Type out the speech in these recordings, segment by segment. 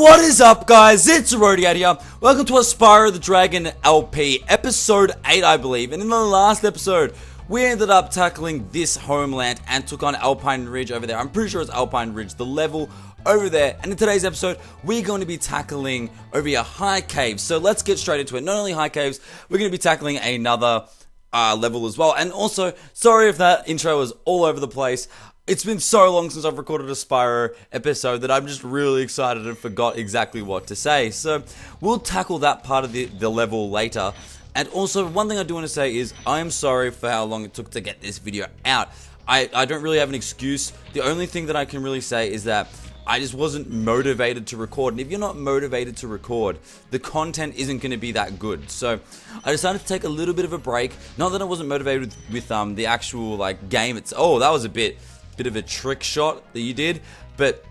What is up, guys? It's Arodiad here. Welcome to a Spyro the Dragon LP, episode 8, I believe. And in the last episode, we ended up tackling this homeland and took on Alpine Ridge over there. I'm pretty sure it's Alpine Ridge, the level over there. And in today's episode, we're going to be tackling over here high caves. So let's get straight into it. Not only high caves, we're going to be tackling another level as well. And also, sorry if that intro was all over the place. It's been so long since I've recorded a Spyro episode that I'm just really excited and forgot exactly what to say. So we'll tackle that part of the level later. And also, one thing I do want to say is I'm sorry for how long it took to get this video out. I don't really have an excuse. The only thing that I can really say is that I just wasn't motivated to record. And if you're not motivated to record, the content isn't going to be that good. So I decided to take a little bit of a break. Not that I wasn't motivated with the actual game. Oh, that was a bit of a trick shot that you did, but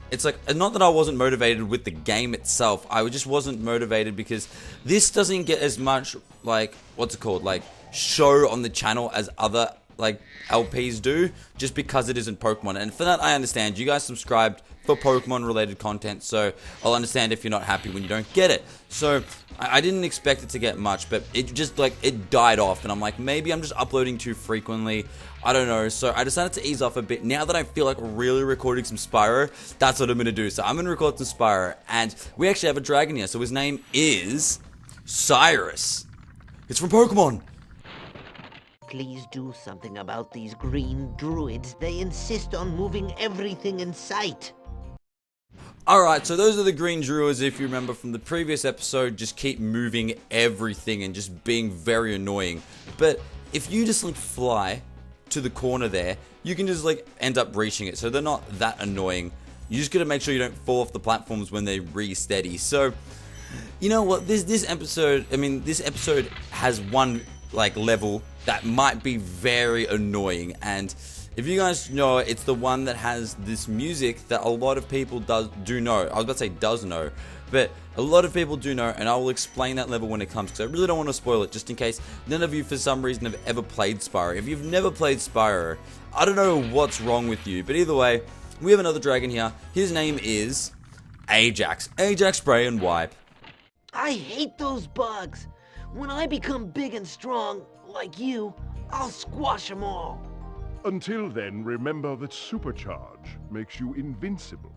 it's like, not that I wasn't motivated with the game itself, I just wasn't motivated because this doesn't get as much show on the channel as other LPs do, just because it isn't Pokemon. And for that, I understand. You guys subscribed for Pokemon related content, so I'll understand if you're not happy when you don't get it. So I didn't expect it to get much, but it just it died off, and I'm like, maybe I'm just uploading too frequently, I don't know. So I decided to ease off a bit. Now that I feel like really recording some Spyro, that's what I'm gonna do. So I'm gonna record some Spyro, and we actually have a dragon here. So his name is Cyrus. It's from Pokemon. Please do something about these green druids. They insist on moving everything in sight. Alright, so those are the green druids. If you remember from the previous episode, just keep moving everything and just being very annoying. But if you just fly to the corner there, you can just end up reaching it. So they're not that annoying. You just gotta make sure you don't fall off the platforms when they re-steady. So, you know what, this episode has one level that might be very annoying, and if you guys know, it's the one that has this music that a lot of people do know. I was about to say does know, but a lot of people do know, and I will explain that level when it comes, because I really don't want to spoil it, just in case none of you for some reason have ever played Spyro. If you've never played Spyro, I don't know what's wrong with you, but either way, we have another dragon here. His name is Ajax. Ajax Spray and Wipe. I hate those bugs. When I become big and strong, like you, I'll squash them all. Until then, remember that supercharge makes you invincible.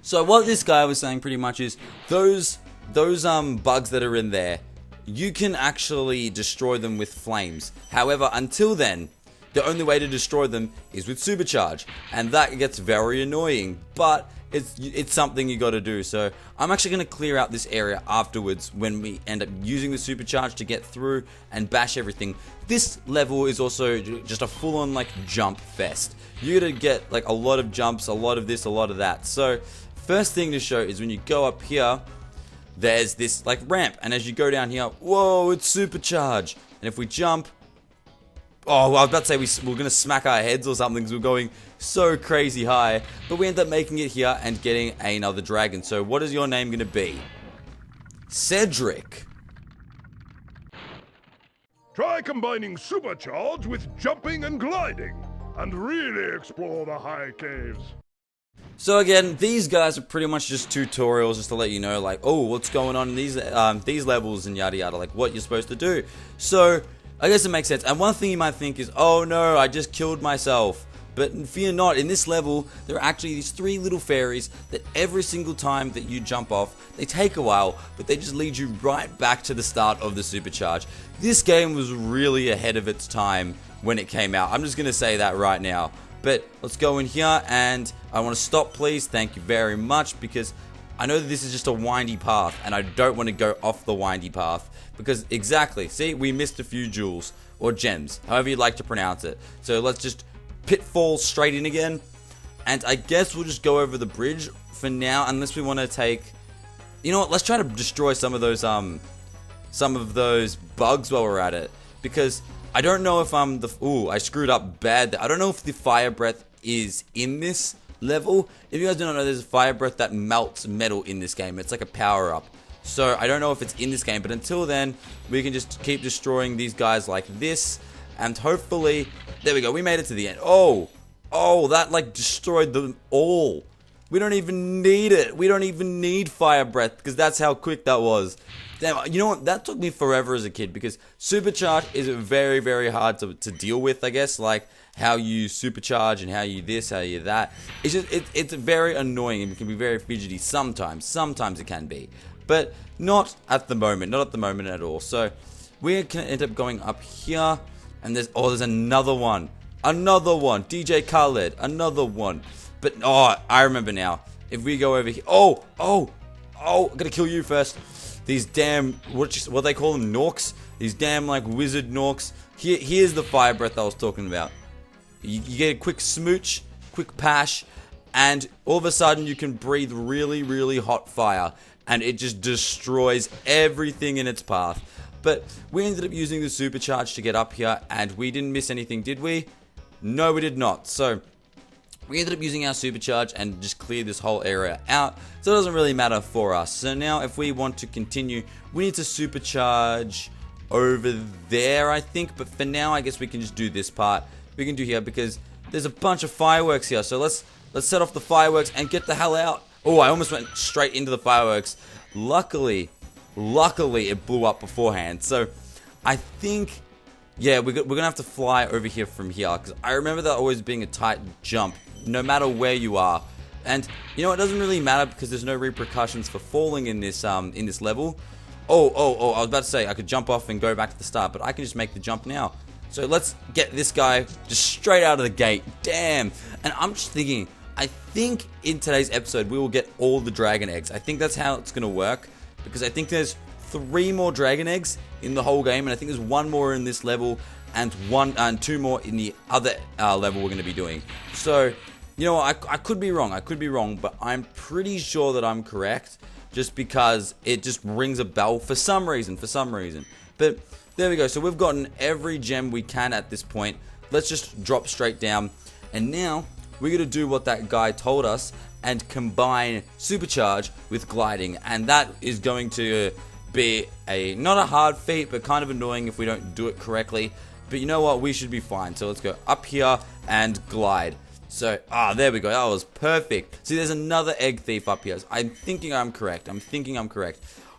So what this guy was saying pretty much is those bugs that are in there, you can actually destroy them with flames. However, until then, the only way to destroy them is with supercharge, and that gets very annoying, but it's something you got to do. So I'm actually going to clear out this area afterwards when we end up using the supercharge to get through and bash everything. This level is also just a full-on jump fest. You got to get a lot of jumps, a lot of this, a lot of that. So first thing to show is when you go up here, there's this ramp, and as you go down here, whoa, it's supercharge. And if we jump, oh, well, I was about to say we're going to smack our heads or something because we're going so crazy high. But we end up making it here and getting another dragon. So what is your name going to be? Cedric. Try combining supercharge with jumping and gliding, and really explore the high caves. So again, these guys are pretty much just tutorials, just to let you know, oh, what's going on in these levels and yada yada, what you're supposed to do. So I guess it makes sense. And one thing you might think is, oh no, I just killed myself. But fear not, in this level, there are actually these 3 little fairies that every single time that you jump off, they take a while, but they just lead you right back to the start of the supercharge. This game was really ahead of its time when it came out. I'm just going to say that right now. But let's go in here, and I want to stop, please. Thank you very much, because I know that this is just a windy path, and I don't want to go off the windy path. Because exactly, see, we missed a few jewels, or gems, however you'd like to pronounce it. So let's just pitfall straight in again, and I guess we'll just go over the bridge for now, unless we want to take, you know what, let's try to destroy some of those bugs while we're at it, because I don't know if I screwed up bad. I don't know if the fire breath is in this level. If you guys do not know, there's a fire breath that melts metal in this game. It's like a power up. So I don't know if it's in this game, but until then, we can just keep destroying these guys like this, and hopefully, there we go, we made it to the end. Oh, that destroyed them all. We don't even need it. We don't even need fire breath because that's how quick that was. Damn, you know what? That took me forever as a kid because supercharge is very, very hard to deal with, I guess. Like how you supercharge and how you this, how you that. It's just, it's very annoying and it can be very fidgety sometimes. Sometimes it can be. But not at the moment. Not at the moment at all. So we can end up going up here. And there's another one. Another one. DJ Khaled. Another one. But, I remember now. If we go over here. Oh, I'm gonna kill you first. These damn, what they call them, Norks? These damn, like, wizard Norks. Here's the fire breath I was talking about. You get a quick smooch, quick pash, and all of a sudden you can breathe really, really hot fire. And it just destroys everything in its path. But we ended up using the supercharge to get up here, and we didn't miss anything, did we? No, we did not. So we ended up using our supercharge and just cleared this whole area out. So it doesn't really matter for us. So now if we want to continue, we need to supercharge over there, I think. But for now, I guess we can just do this part. We can do here because there's a bunch of fireworks here. So let's set off the fireworks and get the hell out. Oh, I almost went straight into the fireworks. Luckily, it blew up beforehand. So I think, yeah, we're going to have to fly over here from here. Because I remember that always being a tight jump, no matter where you are. And, you know, it doesn't really matter because there's no repercussions for falling in this level. Oh, I was about to say I could jump off and go back to the start, but I can just make the jump now. So let's get this guy just straight out of the gate. Damn. And I'm just thinking, I think in today's episode we will get all the dragon eggs. I think that's how it's going to work. Because I think there's 3 more dragon eggs in the whole game. And I think there's 1 more in this level and 2 more in the other level we're going to be doing. So, you know what, I could be wrong, but I'm pretty sure that I'm correct, just because it just rings a bell for some reason. But there we go. So we've gotten every gem we can at this point. Let's just drop straight down, and now we're gonna do what that guy told us and combine supercharge with gliding, and that is going to be not a hard feat, but kind of annoying if we don't do it correctly. But you know what, we should be fine. So let's go up here and glide. So, there we go. That was perfect. See, there's another egg thief up here. I'm thinking I'm correct.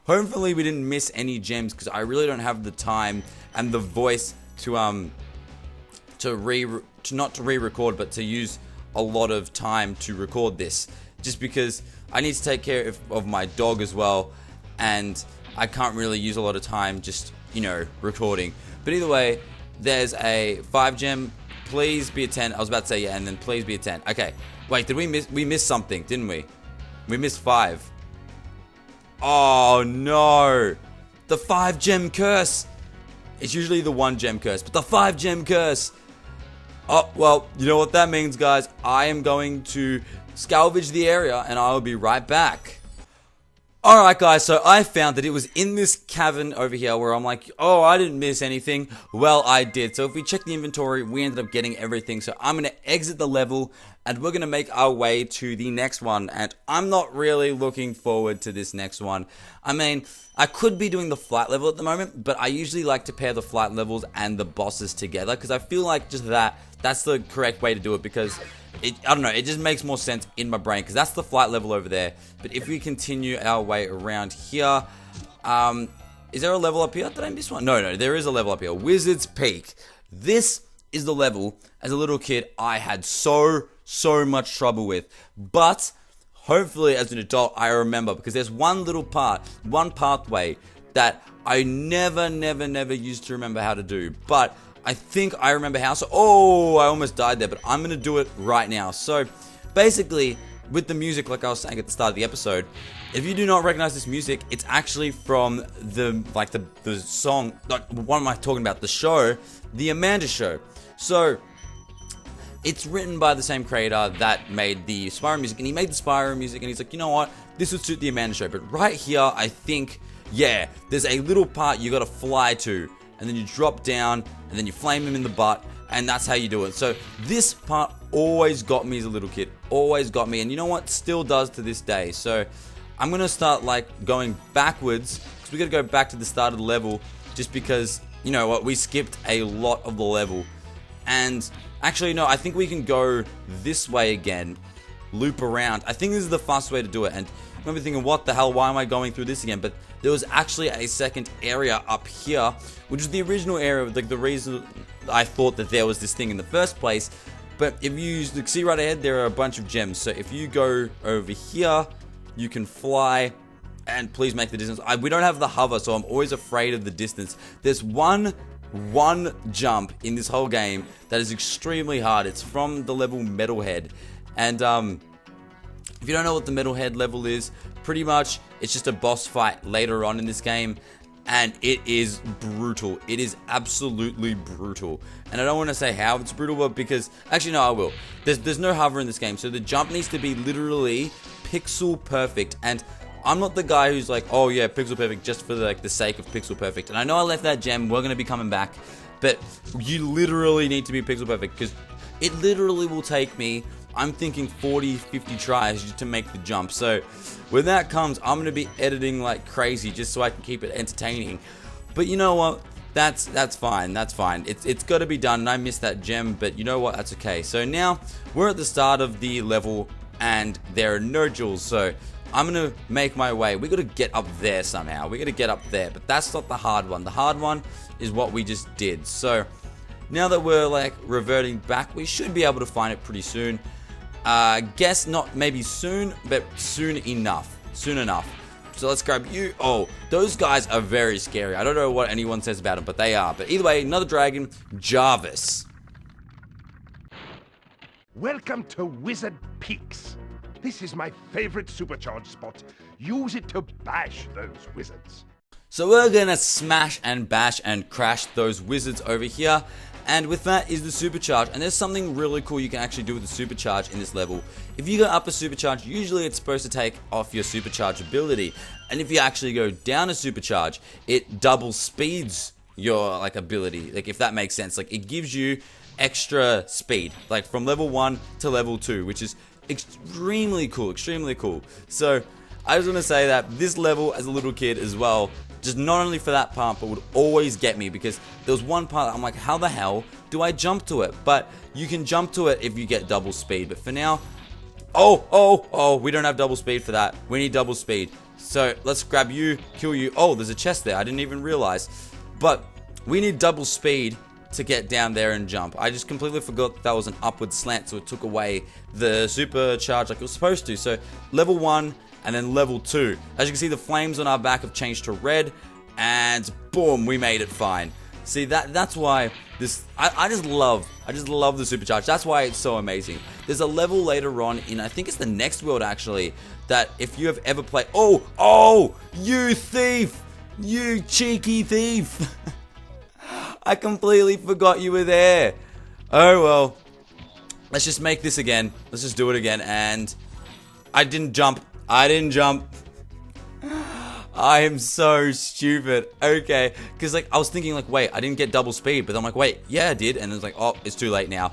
Hopefully we didn't miss any gems, because I really don't have the time and the voice to not to re-record, but to use a lot of time to record this. Just because I need to take care of my dog as well, and I can't really use a lot of time just, recording. But either way, there's a 5 gem. Please be a 10. I was about to say yeah, and then please be a 10. Okay. Wait, did we miss something, didn't we? We missed 5. Oh no. The 5 gem curse. It's usually the 1 gem curse, but the 5 gem curse. Oh, well, you know what that means, guys. I am going to salvage the area and I will be right back. Alright guys, so I found that it was in this cavern over here where I'm like, oh, I didn't miss anything. Well, I did. So if we check the inventory, we ended up getting everything. So I'm going to exit the level and we're going to make our way to the next one. And I'm not really looking forward to this next one. I mean, I could be doing the flight level at the moment, but I usually like to pair the flight levels and the bosses together because I feel like just that's the correct way to do it, because I don't know, it just makes more sense in my brain, because that's the flight level over there. But if we continue our way around here, is there a level up here? Did I miss one? No, there is a level up here. Wizard's Peak. This is the level, as a little kid, I had so much trouble with. But hopefully as an adult, I remember, because there's one little pathway that I never used to remember how to do. But I think I remember how. So, I almost died there, but I'm going to do it right now. So, basically, with the music, like I was saying at the start of the episode, if you do not recognize this music, it's actually from the song, what am I talking about? The show, The Amanda Show. So, it's written by the same creator that made the Spyro music, and he made the Spyro music, and he's like, you know what? This would suit The Amanda Show. But right here, I think, yeah, there's a little part you got to fly to, and then you drop down, and then you flame him in the butt, and that's how you do it. So this part always got me as a little kid, and you know what, still does to this day. So I'm gonna start going backwards, because we gotta go back to the start of the level, just because, you know what, we skipped a lot of the level. And actually no, I think we can go this way again, loop around. I think this is the fastest way to do it, and I remember thinking, what the hell, why am I going through this again? But there was actually a second area up here, which is the original area, like the reason I thought that there was this thing in the first place. But if you see right ahead, there are a bunch of gems. So if you go over here, you can fly, and please make the distance. We don't have the hover, so I'm always afraid of the distance. There's one jump in this whole game that is extremely hard. It's from the level Metalhead, and if you don't know what the Metalhead level is, pretty much it's just a boss fight later on in this game, and it is brutal. It is absolutely brutal, and I don't want to say how it's brutal, but because actually no, I will. There's no hover in this game, so the jump needs to be literally pixel perfect, and I'm not the guy who's like, oh yeah, pixel perfect just for the sake of pixel perfect. And I know I left that gem, we're going to be coming back, but you literally need to be pixel perfect, because it literally will take me, I'm thinking 40, 50 tries just to make the jump. So when that comes, I'm going to be editing like crazy just so I can keep it entertaining. But you know what? That's fine. That's fine. It's got to be done, and I missed that gem, but you know what? That's okay. So now we're at the start of the level, and there are no jewels, so I'm going to make my way. We got to get up there somehow. We got to get up there, but that's not the hard one. The hard one is what we just did. So now that we're like reverting back, we should be able to find it pretty soon. Guess not maybe soon, but soon enough. Soon enough. So let's grab you. Oh, those guys are very scary. I don't know what anyone says about them, but they are. But either way, another dragon, Jarvis. Welcome to Wizard Peaks. This is my favorite supercharged spot. Use it to bash those wizards. So we're gonna smash and bash and crash those wizards over here. And with that is the supercharge. And there's something really cool you can actually do with the supercharge in this level. If you go up a supercharge, usually it's supposed to take off your supercharge ability. And if you actually go down a supercharge, it double speeds your like ability. Like if that makes sense. Like it gives you extra speed. Like from level 1 to level 2, which is extremely cool. Extremely cool. So I just want to say that this level as a little kid as well, just not only for that part, but would always get me, because there was one part I'm like, how the hell do I jump to it? But you can jump to it if you get double speed. But for now, oh, we don't have double speed for that. We need double speed. So let's grab you, kill you. Oh, there's a chest there. I didn't even realize. But we need double speed to get down there and jump. I just completely forgot that was an upward slant, so it took away the supercharge like it was supposed to. So level 1 and then level 2. As you can see, the flames on our back have changed to red, and boom, we made it fine. See, that's why this I just love the supercharge. That's why it's so amazing. There's a level later on in, I think it's the next world actually, that if you have ever played, oh, you thief, you cheeky thief. I completely forgot you were there. Oh well, let's just make this again. Let's just do it again. And I didn't jump. I am so stupid. Okay, because like I was thinking like, wait, I didn't get double speed, but I'm like, wait, yeah, I did, and it's like, oh, it's too late now.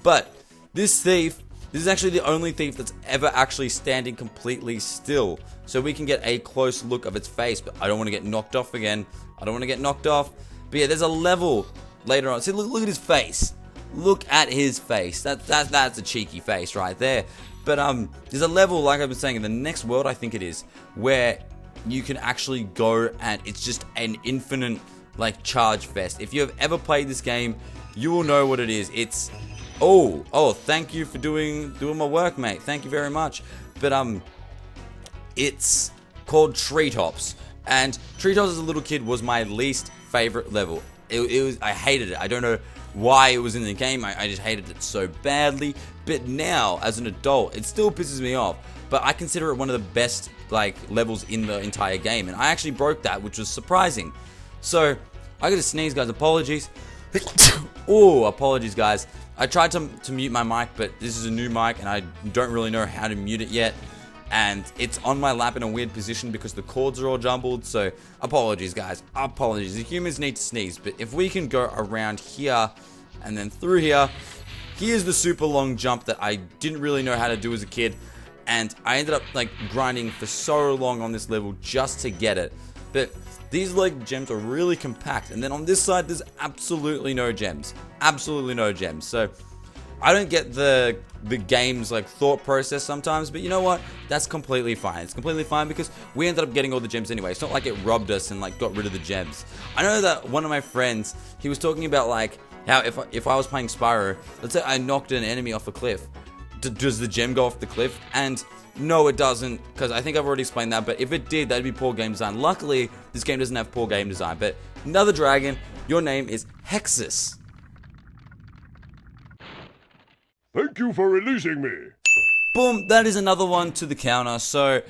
But this thief, this is actually the only thief that's ever actually standing completely still, so we can get a close look of its face. But I don't want to get knocked off again. I don't want to get knocked off. But yeah, there's a level later on. See, look at his face. Look at his face. That's a cheeky face right there. But there's a level, like I was saying, in the next world, I think it is, where you can actually go and it's just an infinite like charge fest. If you have ever played this game, you will know what it is. It's oh, thank you for doing my work, mate. Thank you very much. But it's called Treetops, and Treetops as a little kid was my least favorite level. It was, I hated it. I don't know why it was in the game. I just hated it so badly. But now, as an adult, it still pisses me off. But I consider it one of the best like levels in the entire game, and I actually broke that, which was surprising. So I gotta sneeze, guys. Apologies. Oh, apologies, guys. I tried to mute my mic, but this is a new mic, and I don't really know how to mute it yet. And it's on my lap in a weird position because the cords are all jumbled. So apologies, guys. Apologies. The humans need to sneeze, but if we can go around here and then through here, here's the super long jump that I didn't really know how to do as a kid. And I ended up like grinding for so long on this level just to get it. But these like gems are really compact. And then on this side, there's absolutely no gems. Absolutely no gems. So I don't get the game's like thought process sometimes, but you know what? That's completely fine. It's completely fine because we ended up getting all the gems anyway. It's not like it robbed us and like got rid of the gems. I know that one of my friends, he was talking about like how if I was playing Spyro, let's say I knocked an enemy off a cliff, does the gem go off the cliff? And no, it doesn't, because I think I've already explained that, but if it did, that'd be poor game design. Luckily, this game doesn't have poor game design, but another dragon, your name is Hexus. Thank you for releasing me. Boom, that is another one to the counter. So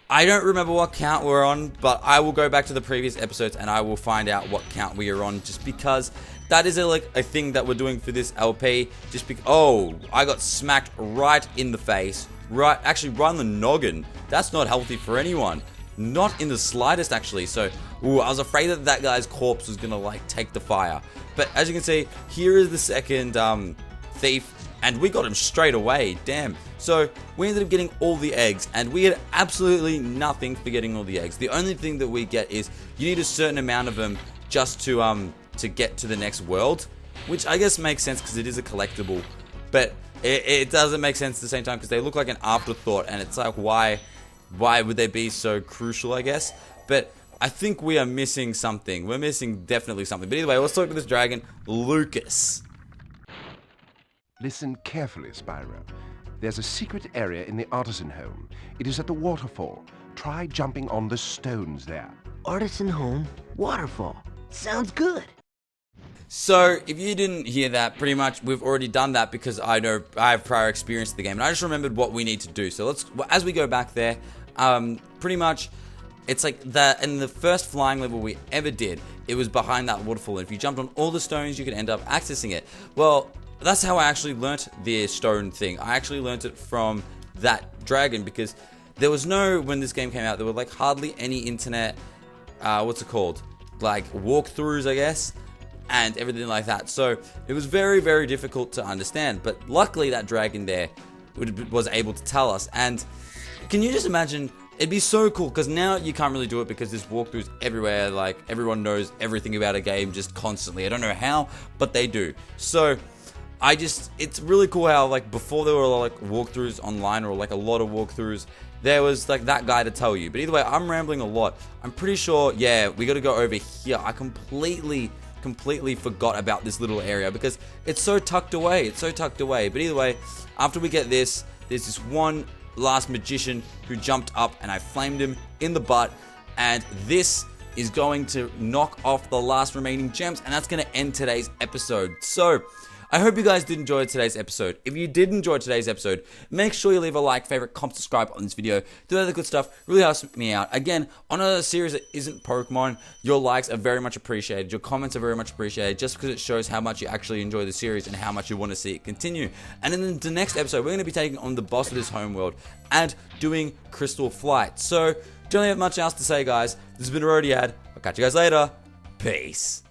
I don't remember what count we're on, but I will go back to the previous episodes and I will find out what count we are on, just because that is a thing that we're doing for this LP. Just because, oh, I got smacked right in the face, right in the noggin. That's not healthy for anyone, not in the slightest actually. So, ooh, I was afraid that that guy's corpse was gonna like take the fire. But as you can see, here is the second thief. And we got him straight away, damn. So we ended up getting all the eggs, and we had absolutely nothing for getting all the eggs. The only thing that we get is you need a certain amount of them just to get to the next world, which I guess makes sense because it is a collectible. But it doesn't make sense at the same time because they look like an afterthought, and it's like why would they be so crucial, I guess? But I think we are missing something. We're missing definitely something. But either way, let's talk to this dragon, Lucas. Listen carefully, Spyro. There's a secret area in the artisan home. It is at the waterfall. Try jumping on the stones there. Artisan home, waterfall. Sounds good. So, if you didn't hear that, pretty much we've already done that because I know I have prior experience with the game, and I just remembered what we need to do. So as we go back there, pretty much, it's like that in the first flying level we ever did, it was behind that waterfall, and if you jumped on all the stones, you could end up accessing it. Well, that's how I actually learnt the stone thing. I actually learnt it from that dragon because there was when this game came out, there were like hardly any internet, what's it called? Like walkthroughs, I guess, and everything like that. So it was very, very difficult to understand. But luckily that dragon there was able to tell us. And can you just imagine, it'd be so cool because now you can't really do it because there's walkthroughs everywhere. Like everyone knows everything about a game just constantly. I don't know how, but they do. So it's really cool how like before there were like walkthroughs online or like a lot of walkthroughs, there was like that guy to tell you. But either way, I'm rambling a lot. I'm pretty sure, yeah, we got to go over here. I completely forgot about this little area because it's so tucked away. It's so tucked away. But either way, after we get this, there's this one last magician who jumped up and I flamed him in the butt. And this is going to knock off the last remaining gems, and that's going to end today's episode. So I hope you guys did enjoy today's episode. If you did enjoy today's episode, make sure you leave a like, favorite, comment, subscribe on this video. Do that other good stuff. Really helps me out. Again, on a series that isn't Pokemon, your likes are very much appreciated. Your comments are very much appreciated just because it shows how much you actually enjoy the series and how much you want to see it continue. And in the next episode, we're going to be taking on the boss of this homeworld and doing Crystal Flight. So, don't have much else to say, guys. This has been Arodiad. I'll catch you guys later. Peace.